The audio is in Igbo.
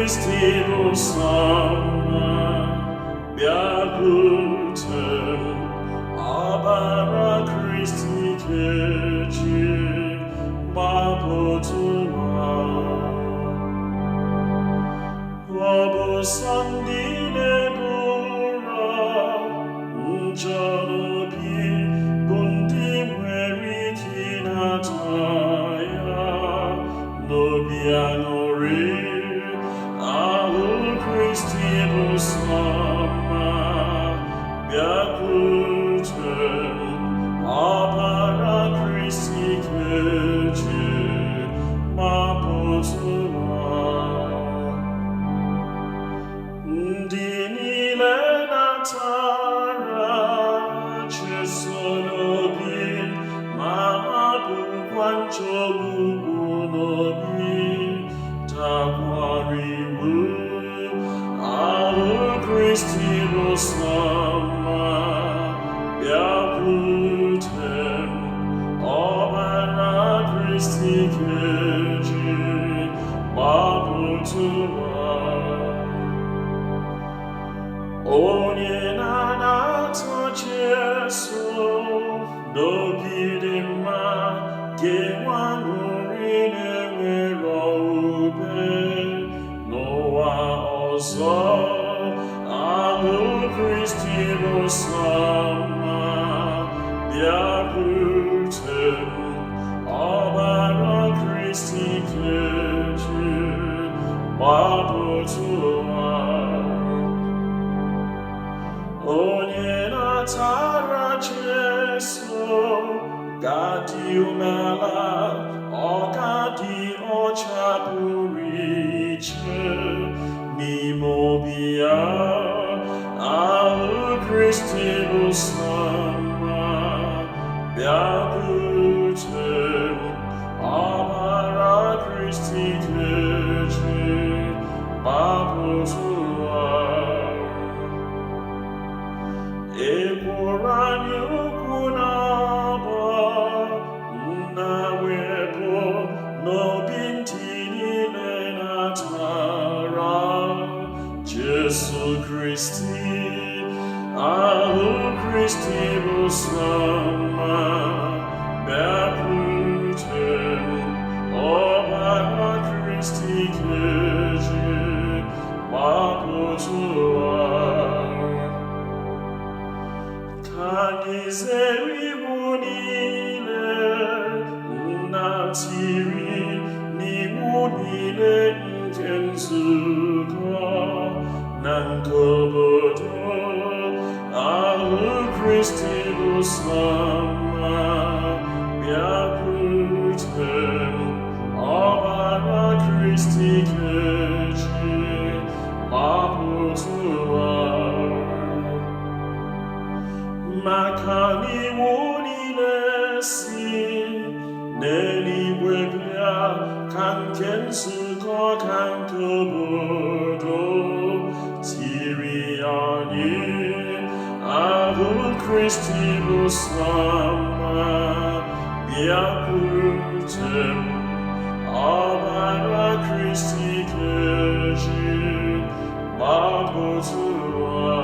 Christi sama biagutem abara Christi keci mapotuma Vobis andine dura unjanobi bundim veritinataya nobianori Christibus ama biacutem apara Christi cece mapotuma Dinile natara cesonobi mahabu quanchobunobi taquarimu Christibus ama biacutem opera Christi ceci mapotuma Onye na-atọ Jesu n'ogidimma ga-enwe na-enwero ube n'ụwa ọzọ ahụ Christibus ama biacutem ọbara Christi keci mapotuma Onye natara Jesu ga-adị umeala, ọ ga-adị ọcha pụrụ iche n'ime obi ya. Ahụ Christibus ama biacutem ọbara Christi keci mapotuma Ekworo anyị ukwu na-abọ nna wepụ n'obi ndị niile natara Jesu Kristi ahụ Christibus ama biacutem ọbara Christi keci mapotuma Anyị zere iwu niile nnatiri n'iwu niile nke nzukọ na nke obodo ahụ Christibus ama biacutem ọbara Christi keci mapotuma Maka n'iwu niile si n'eluigwe bịa ka nke nzukọ ka nke obodo tiri anyị ahụ Christibus ama biacutem ọbara Christi keci mapotuma